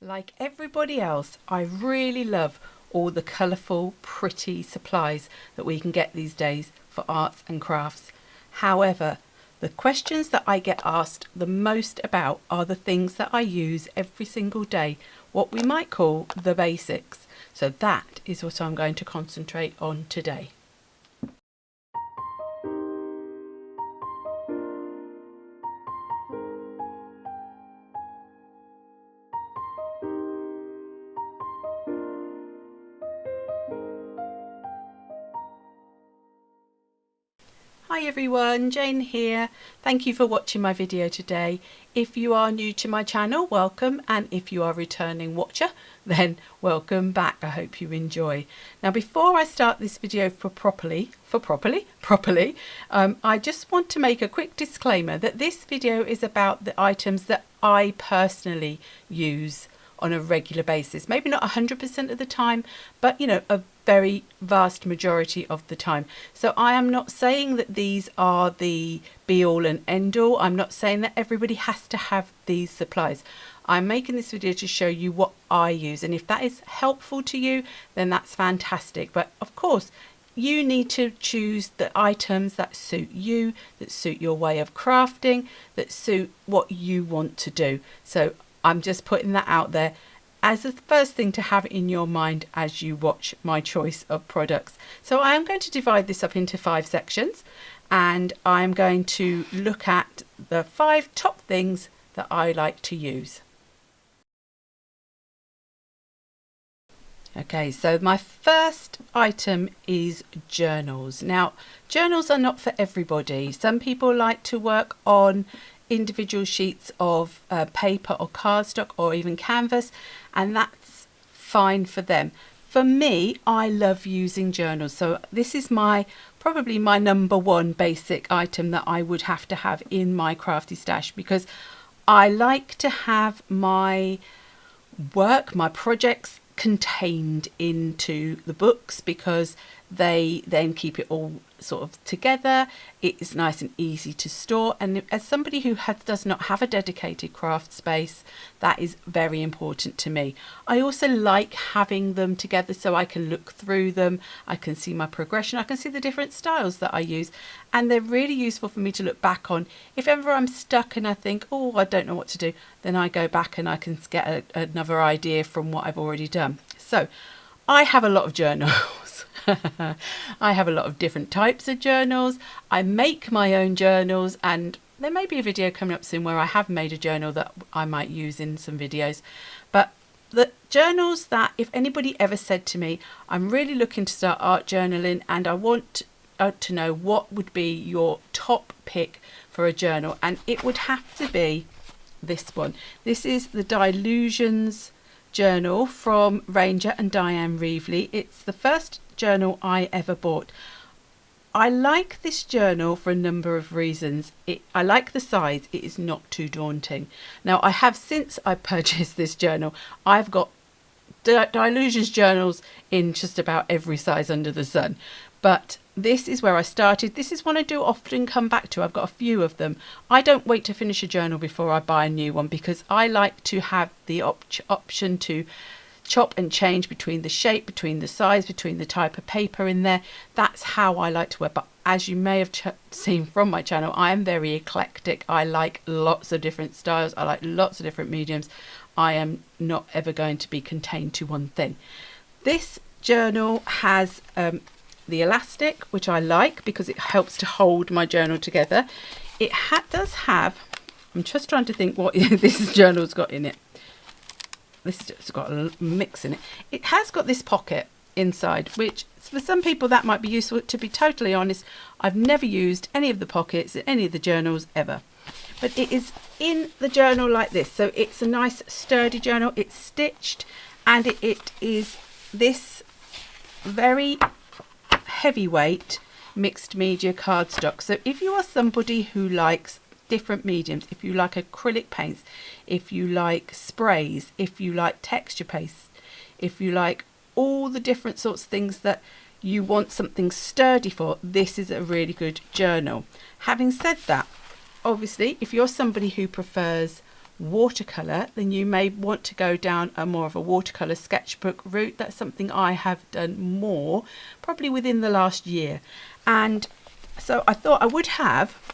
Like everybody else, I really love all the colourful, pretty supplies that we can get these days for arts and crafts. However, the questions that I get asked the most about are the things that I use every single day, what we might call the basics. So that is what I'm going to concentrate on today. Hi everyone, Jane here. Thank you for watching my video today. If you are new to my channel, welcome, and if you are a returning watcher, then welcome back. I hope you enjoy. Now before I start this video properly, I just want to make a quick disclaimer that this video is about the items that I personally use on a regular basis. Maybe not 100% of the time, but you know, a very vast majority of the time. So I am not saying that these are the be all and end all. I'm not saying that everybody has to have these supplies. I'm making this video to show you what I use, and if that is helpful to you, then that's fantastic. But of course, you need to choose the items that suit you, that suit your way of crafting, that suit what you want to do. So I'm just putting that out there as the first thing to have in your mind as you watch my choice of products. So I am going to divide this up into 5 sections, and I'm going to look at the 5 top things that I like to use. Okay, so my first item is journals. Now, journals are not for everybody. Some people like to work on individual sheets of paper or cardstock or even canvas, and that's fine for them. For me, I love using journals, so this is probably my number one basic item that I would have to have in my crafty stash, because I like to have my work, my projects contained into the books, because they then keep it all sort of together. It is nice and easy to store, and as somebody who does not have a dedicated craft space, that is very important to me. I also like having them together so I can look through them, I can see my progression, I can see the different styles that I use, and they're really useful for me to look back on. If ever I'm stuck and I think, oh, I don't know what to do, then I go back and I can get another idea from what I've already done. So I have a lot of journals. I have a lot of different types of journals. I make my own journals, and there may be a video coming up soon where I have made a journal that I might use in some videos. But the journals that, if anybody ever said to me, I'm really looking to start art journaling and I want to know what would be your top pick for a journal, and it would have to be this one. This is the Dylusions Journal from Ranger and Diane Reevely. It's the first journal I ever bought. I like this journal for a number of reasons. I like the size. It is not too daunting. Now, I have, since I purchased this journal, I've got Dylusions journals in just about every size under the sun, but this is where I started. This is one I do often come back to. I've got a few of them. I don't wait to finish a journal before I buy a new one, because I like to have the option to chop and change between the shape, between the size, between the type of paper in there. That's how I like to work. But as you may have seen from my channel, I am very eclectic. I like lots of different styles. I like lots of different mediums. I am not ever going to be contained to one thing. This journal has the elastic, which I like because it helps to hold my journal together. It does have, I'm just trying to think what this journal's got in it. This has got a mix in it. It has got this pocket inside, which for some people that might be useful. To be totally honest, I've never used any of the pockets in any of the journals ever. But it is in the journal like this. So it's a nice sturdy journal. It's stitched, and it is this very heavyweight mixed media cardstock. So if you are somebody who likes different mediums, if you like acrylic paints, if you like sprays, if you like texture pastes, if you like all the different sorts of things that you want something sturdy for, this is a really good journal. Having said that, obviously if you're somebody who prefers watercolour, then you may want to go down a more of a watercolour sketchbook route. That's something I have done more probably within the last year, and so I thought I would have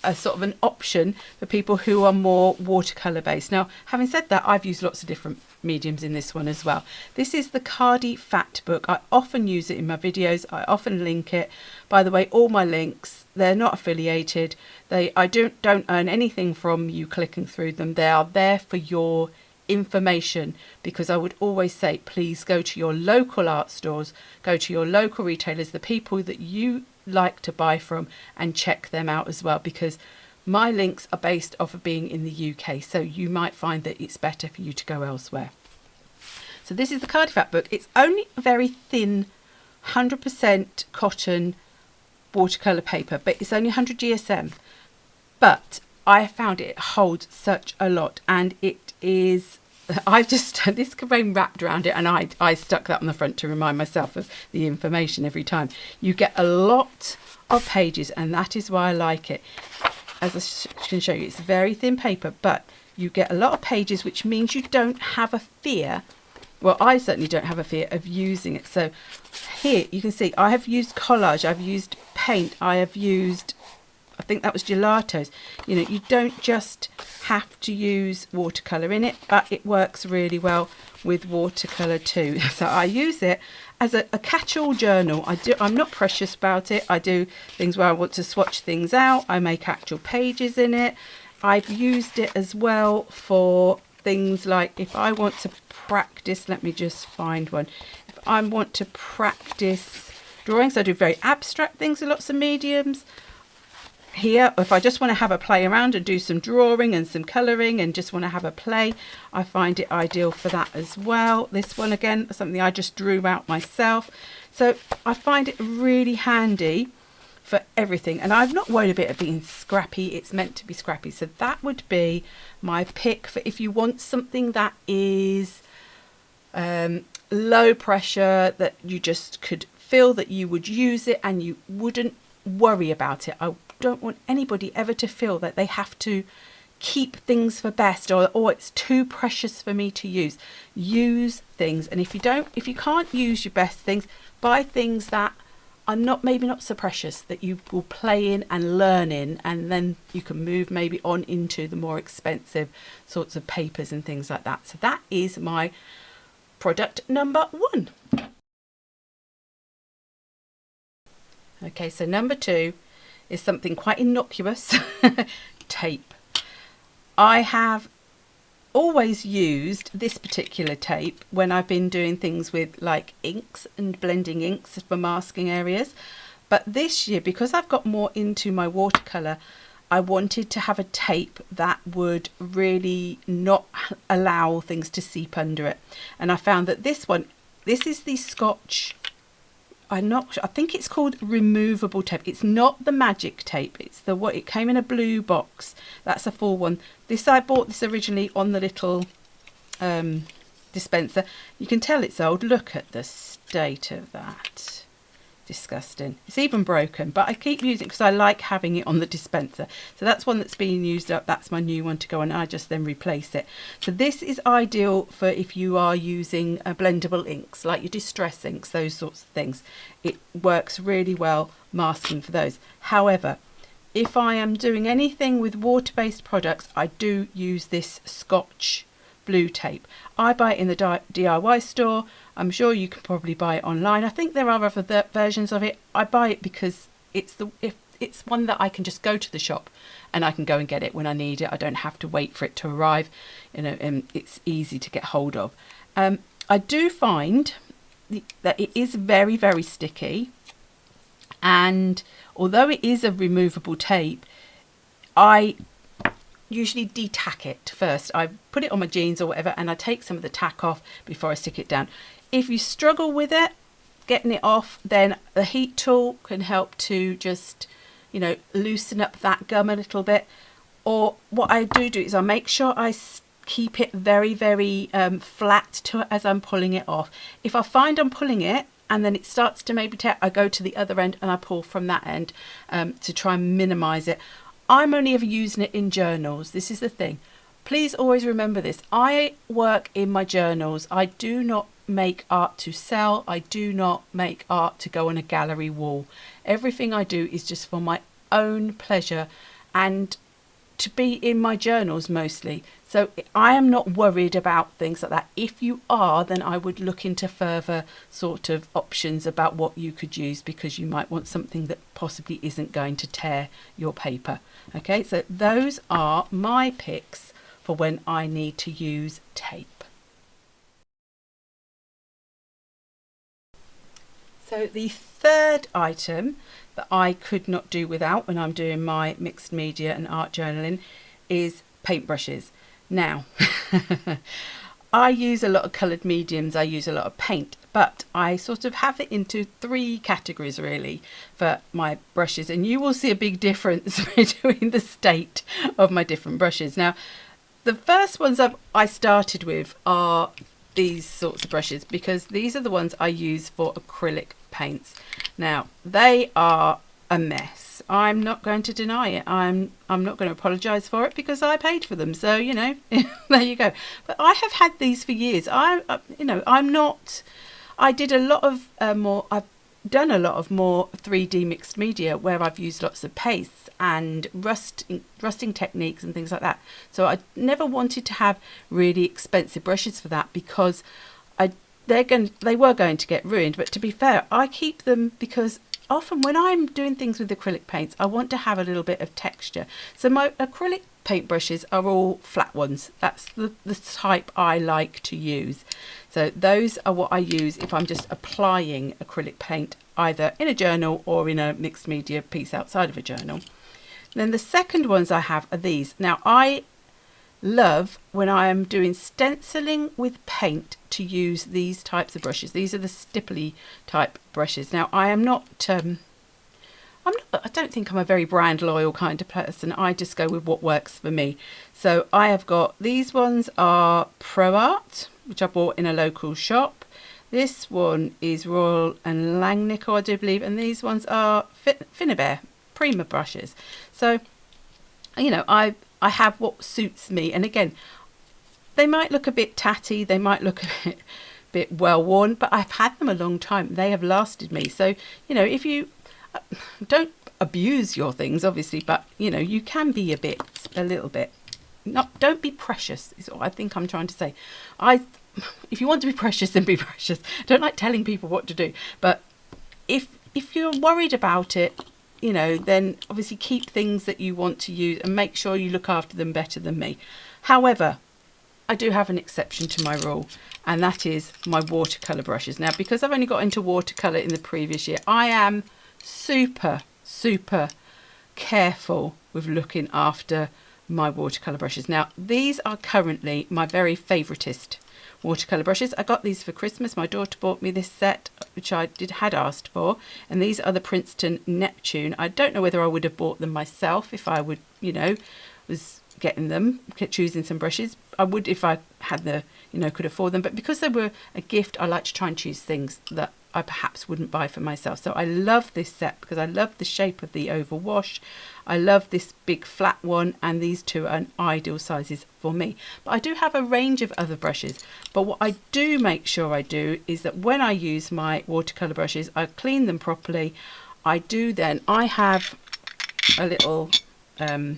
a sort of an option for people who are more watercolour based. Now, having said that, I've used lots of different mediums in this one as well. This is the Khadi Fatback. I often use it in my videos. I often link it. By the way, all my links, they're not affiliated. I don't earn anything from you clicking through them. They are there for your information, because I would always say, please go to your local art stores, go to your local retailers, the people that you like to buy from, and check them out as well, because my links are based off of being in the UK, so you might find that it's better for you to go elsewhere. So this is the Khadi Fatback. It's only a very thin 100% cotton watercolour paper, but it's only 100 GSM, but I found it holds such a lot, and it is, I've just this frame wrapped around it, and I stuck that on the front to remind myself of the information every time. You get a lot of pages, and that is why I like it. As I can show you, it's very thin paper, but you get a lot of pages, which means you don't have a fear. Well, I certainly don't have a fear of using it. So here you can see I have used Collage, I've used paint, I have used, I think that was gelatos. You know, you don't just have to use watercolour in it, but it works really well with watercolour too. So I use it as a catch-all journal. I'm not precious about it. I do things where I want to swatch things out. I make actual pages in it. I've used it as well for things like if I want to practice, let me just find one. If I want to practice drawings, I do very abstract things with lots of mediums. Here, if I just want to have a play around and do some drawing and some colouring and just want to have a play, I find it ideal for that as well. This one again, something I just drew out myself. So I find it really handy for everything, and I've not worried a bit of being scrappy. It's meant to be scrappy, so that would be my pick for if you want something that is low pressure, that you just could feel that you would use it and you wouldn't worry about it. I don't want anybody ever to feel that they have to keep things for best, or it's too precious for me to use. Use things, and if you can't use your best things, buy things that are maybe not so precious, that you will play in and learn in, and then you can move maybe on into the more expensive sorts of papers and things like that. So that is my product number 1. Okay, so number 2 is something quite innocuous. Tape. I have always used this particular tape when I've been doing things with like inks and blending inks for masking areas, but this year, because I've got more into my watercolour, I wanted to have a tape that would really not allow things to seep under it, and I found that this is the Scotch, I think it's called removable tape. It's not the magic tape. It's it came in a blue box. That's a full one. I bought this originally on the little dispenser. You can tell it's old. Look at the state of that. Disgusting. It's even broken, but I keep using it because I like having it on the dispenser. So that's one that's being used up. That's my new one to go on. I just then replace it. So this is ideal for if you are using blendable inks, like your distress inks, those sorts of things. It works really well masking for those. However, if I am doing anything with water-based products, I do use this Scotch blue tape. I buy it in the DIY store. I'm sure you can probably buy it online. I think there are other versions of it. I buy it because it's one that I can just go to the shop and I can go and get it when I need it. I don't have to wait for it to arrive, and it's easy to get hold of. I do find that it is very, very sticky, and although it is a removable tape, I usually de-tack it first. I put it on my jeans or whatever, and I take some of the tack off before I stick it down. If you struggle with it, getting it off, then the heat tool can help to just, loosen up that gum a little bit. Or what I do is I make sure I keep it very, very flat as I'm pulling it off. If I find I'm pulling it and then it starts to maybe tear, I go to the other end and I pull from that end to try and minimize it. I'm only ever using it in journals. This is the thing. please always remember this. I work in my journals. I do not make art to sell. I do not make art to go on a gallery wall. Everything I do is just for my own pleasure and to be in my journals mostly. So I am not worried about things like that. If you are, then I would look into further sort of options about what you could use, because you might want something that possibly isn't going to tear your paper. Okay, so those are my picks for when I need to use tape. So the third item that I could not do without when I'm doing my mixed media and art journaling is paintbrushes. Now, I use a lot of coloured mediums, I use a lot of paint, but I sort of have it into three categories really for my brushes, and you will see a big difference between the state of my different brushes. Now, the first ones I started with are these sorts of brushes, because these are the ones I use for acrylic paints. Now, they are a mess. I'm not going to deny it. I'm not going to apologize for it, because I paid for them. So, you know, there you go. But I have had these for years. I'm not, I did a lot of I've done a lot of more 3D mixed media where I've used lots of pastes and rusting techniques and things like that. So I never wanted to have really expensive brushes for that, because they were going to get ruined. But to be fair, I keep them because often when I'm doing things with acrylic paints, I want to have a little bit of texture. So my acrylic paintbrushes are all flat ones. That's the type I like to use. So those are what I use if I'm just applying acrylic paint either in a journal or in a mixed media piece outside of a journal. Then the second ones I have are these. Now, I love when I am doing stenciling with paint to use these types of brushes. These are the stipply type brushes. Now, I don't think I'm a very brand loyal kind of person. I just go with what works for me. So I have got, these ones are Pro Art, which I bought in a local shop. This one is Royal and Langnickle, I do believe, and these ones are Finnabair Prima brushes. So, you know, I have what suits me. And again, they might look a bit tatty, they might look a bit well worn, but I've had them a long time. They have lasted me. So, you know, if you don't abuse your things, obviously, but you know, you can be a little bit, don't be precious is what I think I'm trying to say. If you want to be precious, then be precious. Don't like telling people what to do, but if you're worried about it, you know, then obviously keep things that you want to use and make sure you look after them better than me. However, I do have an exception to my rule, and that is my watercolour brushes. Now, because I've only got into watercolour in the previous year, I am super careful with looking after my watercolour brushes. Now, these are currently my very favouriteest watercolour brushes. I got these for Christmas. My daughter bought me this set, which I had asked for, and these are the Princeton Neptune. I don't know whether I would have bought them myself if I would, you know, was getting them, choosing some brushes. I would if I had the, you know, could afford them, but because they were a gift, I like to try and choose things that I perhaps wouldn't buy for myself. So I love this set because I love the shape of the oval wash. I love this big flat one, and these two are ideal sizes for me. But I do have a range of other brushes. But what I do make sure I do is that when I use my watercolour brushes, I clean them properly. I have a little, I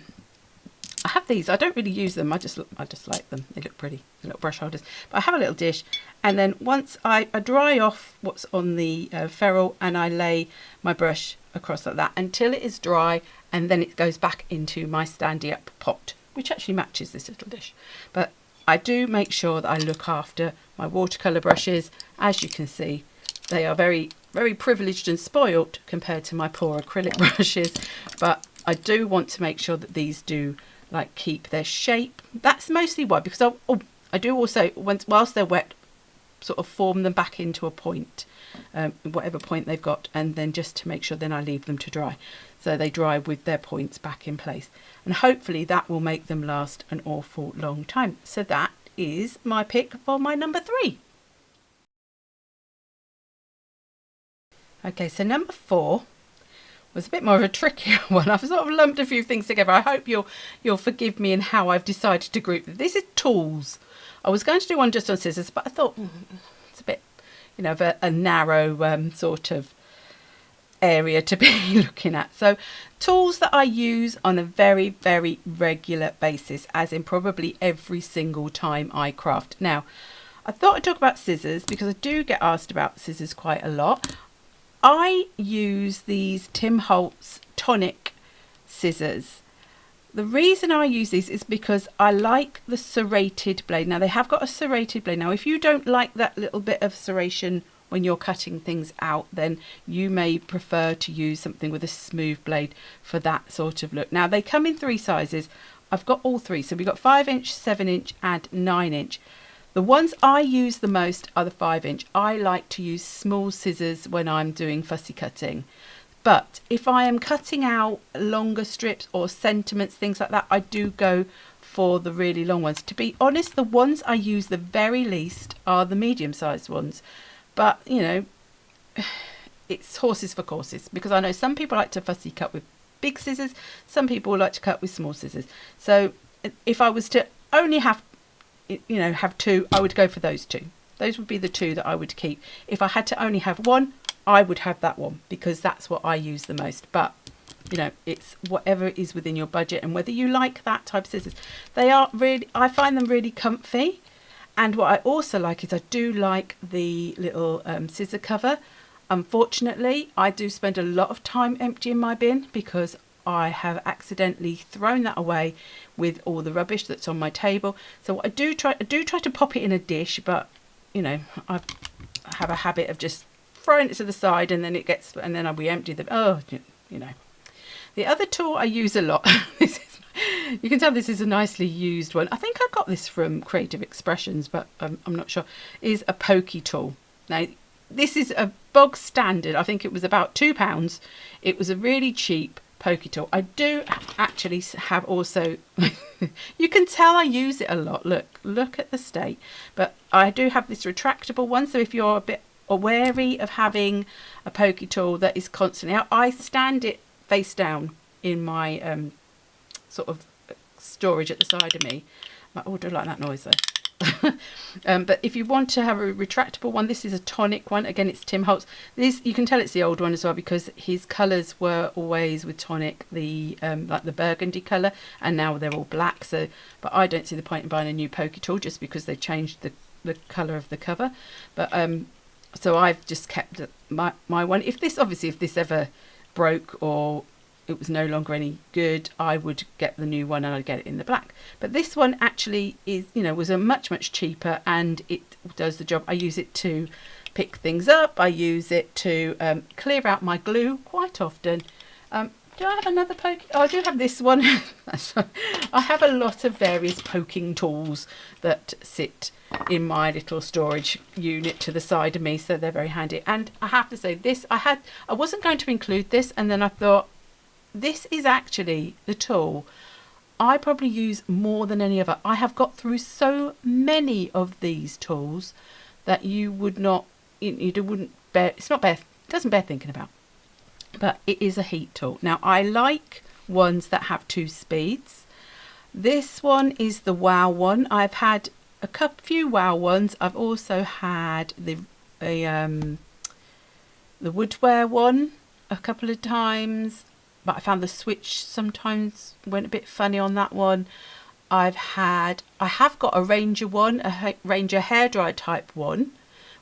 have these. I don't really use them. I just like them. They look pretty, the little brush holders. But I have a little dish, and then once I dry off what's on the ferrule, and I lay my brush across like that until it is dry, and then it goes back into my standy up pot, which actually matches this little dish. But I do make sure that I look after my watercolour brushes. As you can see, they are very privileged and spoilt compared to my poor acrylic brushes, but I do want to make sure that these do like keep their shape. That's mostly why, because I do also, whilst they're wet, sort of form them back into a point, whatever point they've got, and then just to make sure then I leave them to dry, so they dry with their points back in place, and hopefully that will make them last an awful long time. So that is my pick for my number 3. Okay, so number 4 was a bit more of a trickier one. I've sort of lumped a few things together. I hope you'll forgive me in how I've decided to group them. This is tools. I was going to do one just on scissors, but I thought it's a bit, you know, of a narrow sort of area to be looking at. So tools that I use on a very, very regular basis, as in probably every single time I craft. Now, I thought I'd talk about scissors because I do get asked about scissors quite a lot. I use these Tim Holtz Tonic scissors. The reason I use these is because I like the serrated blade. Now, they have got a serrated blade. Now, if you don't like that little bit of serration when you're cutting things out, then you may prefer to use something with a smooth blade for that sort of look. Now, they come in 3 sizes. I've got all 3. So we've got 5-inch, 7-inch and 9-inch. The ones I use the most are the 5-inch. I like to use small scissors when I'm doing fussy cutting. But if I am cutting out longer strips or sentiments, things like that, I do go for the really long ones. To be honest, the ones I use the very least are the medium-sized ones. But, you know, it's horses for courses, because I know some people like to fussy cut with big scissors, some people like to cut with small scissors. So if I was to only have 2, I would go for those 2. Those would be the 2 that I would keep. If I had to only have 1, I would have that one, because that's what I use the most. But, you know, it's whatever is within your budget and whether you like that type of scissors. They are really, I find them really comfy. And what I also like is I do like the little scissor cover. Unfortunately, I do spend a lot of time emptying my bin because I have accidentally thrown that away with all the rubbish that's on my table. So what I do try to pop it in a dish, but, you know, I have a habit of just throwing it to the side, and then we empty them. Oh, you know. The other tool I use a lot, you can tell this is a nicely used one. I think I got this from Creative Expressions, but I'm not sure, is a pokey tool. Now, this is a bog standard. I think it was about £2. It was a really cheap pokey tool. I do actually have also, you can tell I use it a lot. Look at the state. But I do have this retractable one, so if you're a bit wary of having a pokey tool that is constantly out, I stand it face down in my sort of storage at the side of me. Oh, I do like that noise though. But if you want to have a retractable one, this is a Tonic one. Again, it's Tim Holtz. This, you can tell it's the old one as well, because his colours were always with Tonic the like the burgundy colour, and now they're all black. So, but I don't see the point in buying a new pokey tool just because they changed the colour of the cover. But so I've just kept my one. If this ever broke or it was no longer any good, I would get the new one and I'd get it in the black. But this one actually is, you know, was a much cheaper, and it does the job. I use it to pick things up. I use it to clear out my glue quite often. Do I have another poke? Oh, I do have this one. I have a lot of various poking tools that sit in my little storage unit to the side of me, so they're very handy. And I have to say, this I wasn't going to include this, and then I thought, this is actually the tool I probably use more than any other. I have got through so many of these tools that you wouldn't bear, it doesn't bear thinking about. But it is a heat tool. Now, I like ones that have 2 speeds. This one is the Wow one. I've had a few Wow ones. I've also had the Woodware one a couple of times, but I found the switch sometimes went a bit funny on that one. I have got a Ranger one, a Ranger hairdryer type one,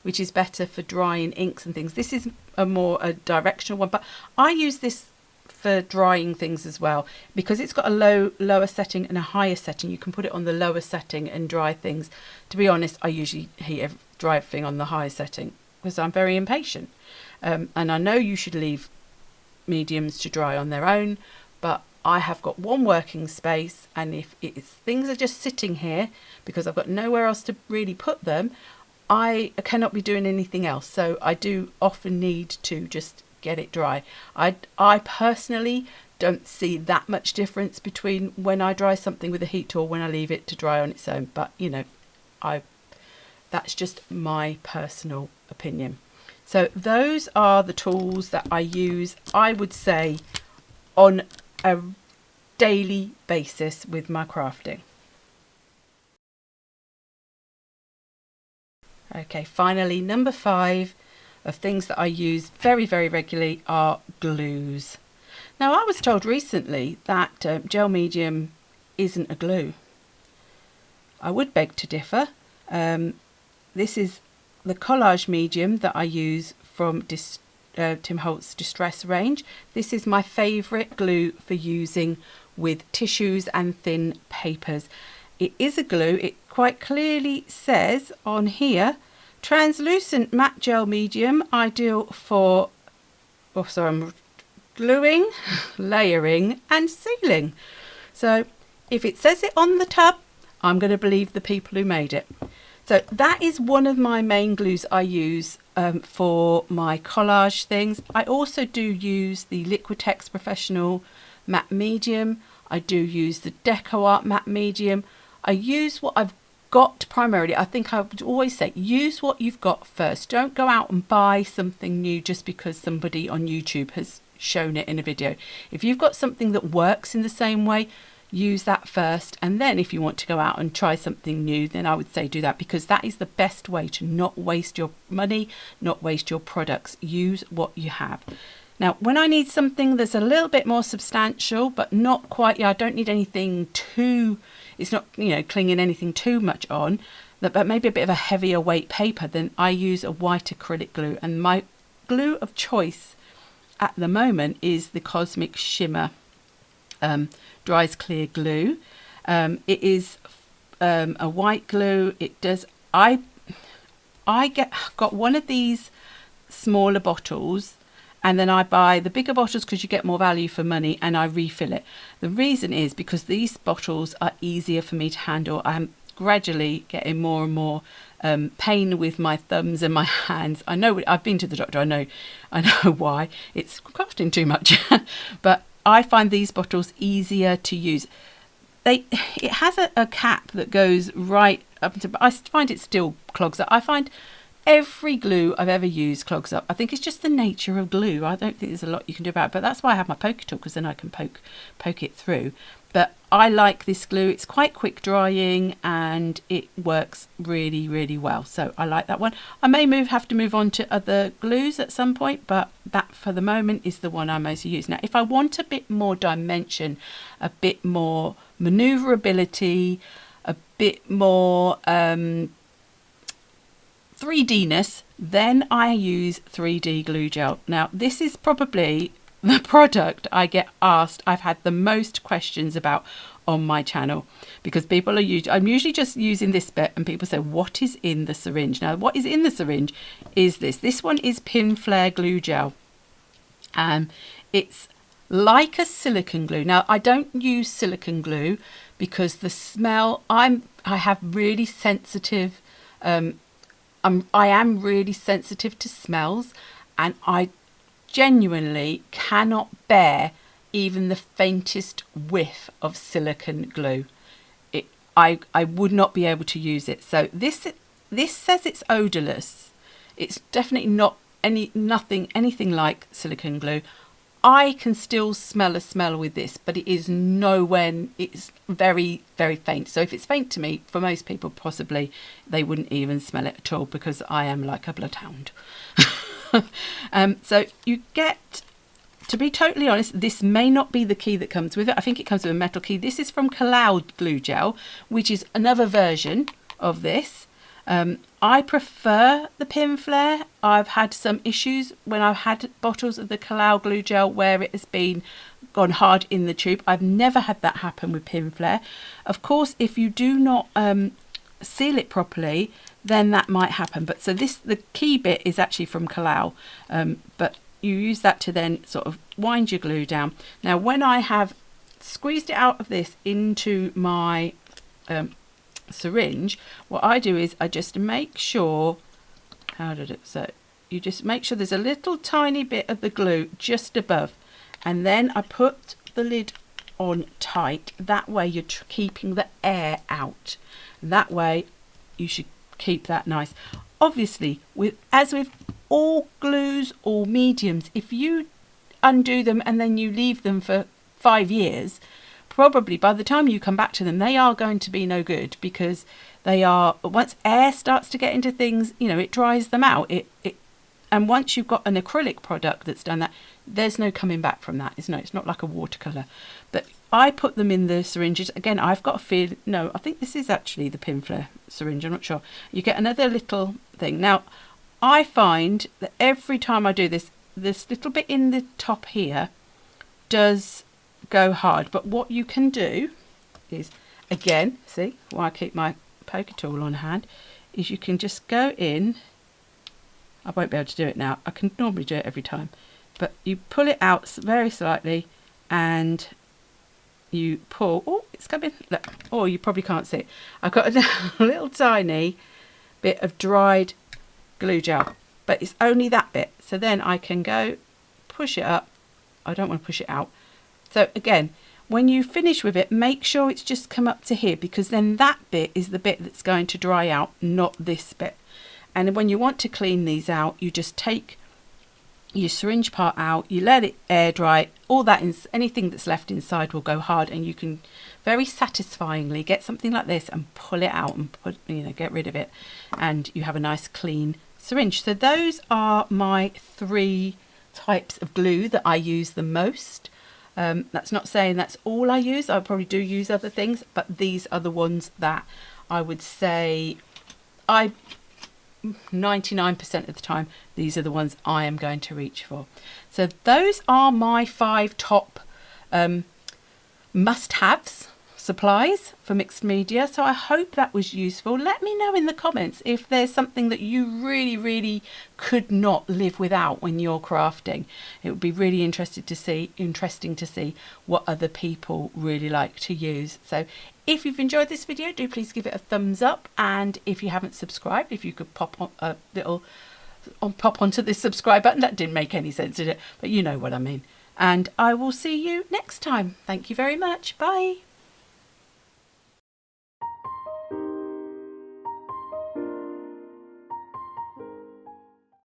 which is better for drying inks and things. This is a directional one, but I use this for drying things as well, because it's got a lower setting and a higher setting. You can put it on the lower setting and dry things. To be honest, I usually dry everything on the higher setting because I'm very impatient, and I know you should leave mediums to dry on their own, but I have got one working space, and if things are just sitting here because I've got nowhere else to really put them, I cannot be doing anything else. So I do often need to just get it dry. I personally don't see that much difference between when I dry something with a heat tool when I leave it to dry on its own, but you know, that's just my personal opinion. So those are the tools that I use, I would say, on a daily basis with my crafting. Okay, finally, number 5 of things that I use very, very regularly are glues. Now, I was told recently that gel medium isn't a glue. I would beg to differ. This is the Collage medium that I use from Tim Holtz Distress range. This is my favourite glue for using with tissues and thin papers. It is a glue. It quite clearly says on here, translucent matte gel medium, ideal for, I'm gluing, layering and sealing. So if it says it on the tub, I'm going to believe the people who made it. So that is one of my main glues I use for my collage things. I also do use the Liquitex Professional matte medium. I do use the Deco Art matte medium. I use what I've got primarily. I think I would always say use what you've got first. Don't go out and buy something new just because somebody on YouTube has shown it in a video. If you've got something that works in the same way, use that first, and then if you want to go out and try something new, then I would say do that, because that is the best way to not waste your money, not waste your products. Use what you have. Now, when I need something that's a little bit more substantial but not quite, I don't need anything too, it's not, clinging anything too much on, but maybe a bit of a heavier weight paper, then I use a white acrylic glue. And my glue of choice at the moment is the Cosmic Shimmer dries clear glue. It is a white glue. It does, I got one of these smaller bottles, and then I buy the bigger bottles because you get more value for money, and I refill it. The reason is because these bottles are easier for me to handle. I'm gradually getting more and more pain with my thumbs and my hands. I know, I've been to the doctor, I know why. It's costing too much. But I find these bottles easier to use. It has a cap that goes right up into, but I find it still clogs up. I find every glue I've ever used clogs up. I think it's just the nature of glue. I don't think there's a lot you can do about it, but that's why I have my poker tool, because then I can poke it through. But I like this glue. It's quite quick drying and it works really, really well. So I like that one. I may have to move on to other glues at some point, but that for the moment is the one I mostly use. Now, if I want a bit more dimension, a bit more maneuverability, a bit more 3D-ness, then I use 3D glue gel. Now, this is probably the product I get asked, I've had the most questions about on my channel, because people are I'm usually just using this bit and people say, what is in the syringe? Now, what is in the syringe is this one is Pinflair Glue Gel. It's like a silicone glue. Now, I don't use silicone glue because the smell, I have really sensitive, I am really sensitive to smells, and I genuinely cannot bear even the faintest whiff of silicone glue. I would not be able to use it. So this says it's odorless. It's definitely not anything like silicone glue. I can still smell a smell with this, but it is nowhere. It's very, very faint. So if it's faint to me, for most people possibly they wouldn't even smell it at all, because I am like a bloodhound. So you get, to be totally honest, this may not be the key that comes with it. I think it comes with a metal key. This is from Collage Glue Gel, which is another version of this. I prefer the Pinflair. I've had some issues when I've had bottles of the Collage Glue Gel where it has gone hard in the tube. I've never had that happen with Pinflair. Of course, if you do not seal it properly, then that might happen. But so the key bit is actually from Collage, but you use that to then sort of wind your glue down. Now, when I have squeezed it out of this into my syringe, what I do is I just make sure, so you just make sure there's a little tiny bit of the glue just above, and then I put the lid on tight. That way you're keeping the air out. That way you should keep that nice. Obviously, as with all glues, all mediums, if you undo them and then you leave them for 5 years, probably by the time you come back to them, they are going to be no good, because they are, once air starts to get into things, you know, it dries them out. And once you've got an acrylic product that's done that, there's no coming back from that. It's not like a watercolour. But I put them in the syringes. Again, I've got a feel, no, I think this is actually the Pinflair syringe, I'm not sure. You get another little thing. Now, I find that every time I do this, this little bit in the top here does go hard. But what you can do is, again, see why I keep my poker tool on hand, is you can just go in. I won't be able to do it now. I can normally do it every time. But you pull it out very slightly and you pull. Oh, it's coming. Look. Oh, you probably can't see it. I've got a little tiny bit of dried glue gel, but it's only that bit. So then I can go push it up. I don't want to push it out. So again, when you finish with it, make sure it's just come up to here, because then that bit is the bit that's going to dry out, not this bit. And when you want to clean these out, you just take your syringe part out, you let it air dry, all that, anything that's left inside will go hard, and you can very satisfyingly get something like this and pull it out and get rid of it, and you have a nice clean syringe. So those are my 3 types of glue that I use the most. That's not saying that's all I use. I probably do use other things, but these are the ones that I would say 99% of the time, these are the ones I am going to reach for. So those are my 5 top must-haves supplies for mixed media. So I hope that was useful. Let me know in the comments if there's something that you really could not live without when you're crafting. It would be really interesting to see what other people really like to use. So if you've enjoyed this video, do please give it a thumbs up, and if you haven't subscribed, if you could pop onto this subscribe button. That didn't make any sense, did it? But you know what I mean. And I will see you next time. Thank you very much. Bye.